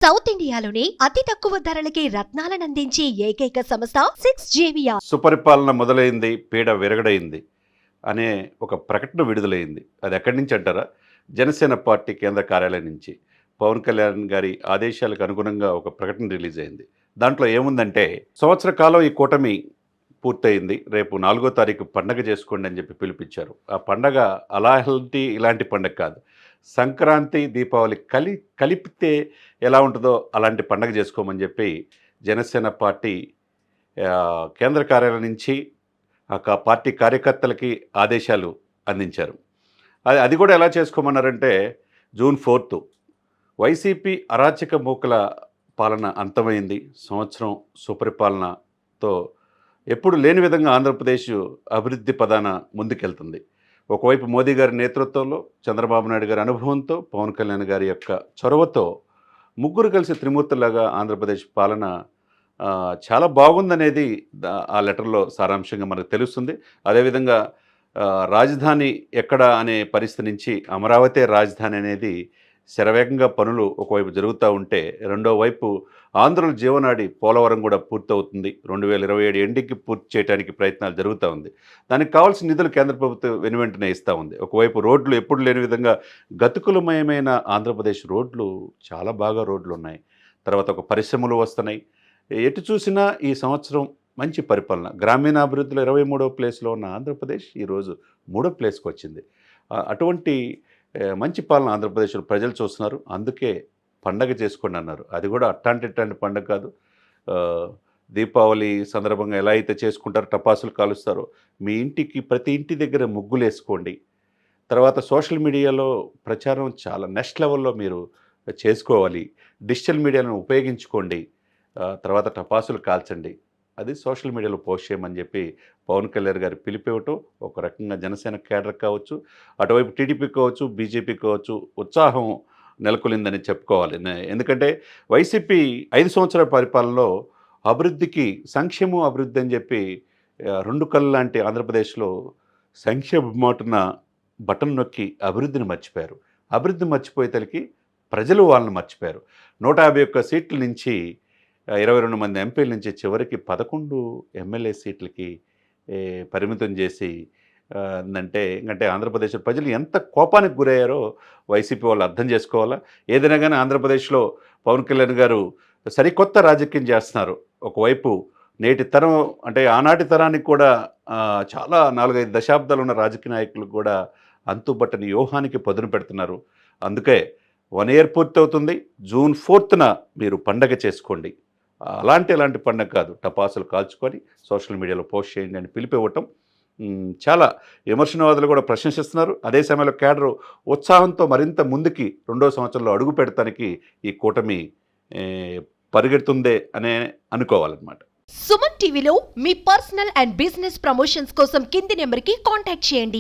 South ఇండియాలోని అతి తక్కువ ధరలకి రత్నాలను అందించే ఏకైక సంస్థ 6JVR. సుపరిపాలన మొదలైంది, పీడ విరగడైంది అనే ఒక ప్రకటన విడుదలైంది. అది ఎక్కడి నుంచి అంటారా? జనసేన పార్టీ కేంద్ర కార్యాలయం నుంచి పవన్ కళ్యాణ్ గారి ఆదేశాలకు అనుగుణంగా ఒక ప్రకటన రిలీజ్ అయింది. దాంట్లో ఏముందంటే, సంవత్సర కాలం ఈ కూటమి పూర్తయింది, రేపు 4వ తారీఖు పండగ చేసుకోండి అని చెప్పి పిలిపించారు. ఆ పండగ ఇలాంటి పండగ కాదు, సంక్రాంతి దీపావళి కలిపితే ఎలా ఉంటుందో అలాంటి పండగ చేసుకోమని చెప్పి జనసేన పార్టీ కేంద్ర కార్యాలయం నుంచి ఆ పార్టీ కార్యకర్తలకి ఆదేశాలు అందించారు. అది కూడా ఎలా చేసుకోమన్నారంటే, జూన్ 4 వైసీపీ అరాచక మూకల పాలన అంతమైంది, సంవత్సరం సుపరిపాలనతో ఎప్పుడు లేని విధంగా ఆంధ్రప్రదేశ్ అభివృద్ధి పదాన ముందుకెళ్తుంది. ఒకవైపు మోదీ గారి నేతృత్వంలో, చంద్రబాబు నాయుడు గారి అనుభవంతో, పవన్ కళ్యాణ్ గారి యొక్క చొరవతో ముగ్గురు కలిసి త్రిమూర్తులాగా ఆంధ్రప్రదేశ్ పాలన చాలా బాగుందనేది ఆ లెటర్లో సారాంశంగా మనకు తెలుస్తుంది. అదేవిధంగా రాజధాని ఎక్కడ అనే పరిస్థితి నుంచి అమరావతి రాజధాని అనేది శరవేగంగా పనులు ఒకవైపు జరుగుతూ ఉంటే, రెండో వైపు ఆంధ్రుల జీవనాడి పోలవరం కూడా పూర్తవుతుంది. 2027 ఎండింగ్కి పూర్తి చేయడానికి ప్రయత్నాలు జరుగుతూ ఉంది. దానికి కావాల్సిన నిధులు కేంద్ర ప్రభుత్వం వెనువెంటనే ఇస్తూ ఉంది. ఒకవైపు రోడ్లు ఎప్పుడు లేని విధంగా గతుకులమయమైన ఆంధ్రప్రదేశ్ రోడ్లు, చాలా బాగా రోడ్లు ఉన్నాయి. తర్వాత ఒక పరిశ్రమలు వస్తున్నాయి. ఎటు చూసినా ఈ సంవత్సరం మంచి పరిపాలన. గ్రామీణాభివృద్ధిలో 23వ ప్లేస్లో ఉన్న ఆంధ్రప్రదేశ్ ఈరోజు 3వ ప్లేస్కి వచ్చింది. అటువంటి మంచి పాలన ఆంధ్రప్రదేశ్లో ప్రజలు చూస్తున్నారు. అందుకే పండగ చేసుకోండి అన్నారు. అది కూడా అట్టాంటి పండగ కాదు. దీపావళి సందర్భంగా ఎలా అయితే చేసుకుంటారో, టపాసులు కాలుస్తారో, మీ ఇంటికి ప్రతి ఇంటి దగ్గర ముగ్గులు వేసుకోండి. తర్వాత సోషల్ మీడియాలో ప్రచారం చాలా నెక్స్ట్ లెవెల్లో మీరు చేసుకోవాలి. డిజిటల్ మీడియాను ఉపయోగించుకోండి. తర్వాత టపాసులు కాల్చండి, అది సోషల్ మీడియాలో పోస్ట్ చేయమని చెప్పి పవన్ కళ్యాణ్ గారు పిలిపివ్వటం ఒక రకంగా జనసేన కేడర్ కావచ్చు, అటువైపు టీడీపీ కావచ్చు, బీజేపీ కావచ్చు ఉత్సాహం నెలకొలిందని చెప్పుకోవాలి. ఎందుకంటే వైసీపీ 5 సంవత్సరాల పరిపాలనలో అభివృద్ధికి, సంక్షేమం అభివృద్ధి అని చెప్పి 2 కళ్ళు లాంటి ఆంధ్రప్రదేశ్లో సంక్షేమ మాటున బటన్ నొక్కి అభివృద్ధిని మర్చిపోయారు. అభివృద్ధి మర్చిపోయేతలకి ప్రజలు వాళ్ళని మర్చిపోయారు. 151 సీట్ల నుంచి 22 మంది ఎంపీల నుంచి చివరికి 11 ఎమ్మెల్యే సీట్లకి పరిమితం చేసి అంటే ఆంధ్రప్రదేశ్ ప్రజలు ఎంత కోపానికి గురయ్యారో వైసీపీ వాళ్ళు అర్థం చేసుకోవాలా. ఏదైనా కానీ ఆంధ్రప్రదేశ్లో పవన్ కళ్యాణ్ గారు సరికొత్త రాజకీయం చేస్తున్నారు. ఒకవైపు నేటి తరం అంటే ఆనాటి తరానికి కూడా చాలా 4-5 దశాబ్దాలు ఉన్న రాజకీయ నాయకులకు కూడా అంతుబట్టని వ్యూహానికి పదును పెడుతున్నారు. అందుకే 1 ఇయర్ పూర్తవుతుంది. జూన్ 4న మీరు పండగ చేసుకోండి. అలాంటి పండగ కాదు, టపాసులు కాల్చుకొని సోషల్ మీడియాలో పోస్ట్ చేయండి అని పిలిపివ్వటం చాలా విమర్శనవాదులు కూడా ప్రశంసిస్తున్నారు. అదే సమయంలో కేడరు ఉత్సాహంతో మరింత ముందుకి 2వ సంవత్సరంలో అడుగు పెడతానికి ఈ కూటమి పరిగెడుతుందే అనే అనుకోవాలన్నమాట. సుమన్ టీవీలో మీ పర్సనల్ అండ్ బిజినెస్ ప్రమోషన్స్ కోసం కింది నెంబర్కి కాంటాక్ట్ చేయండి.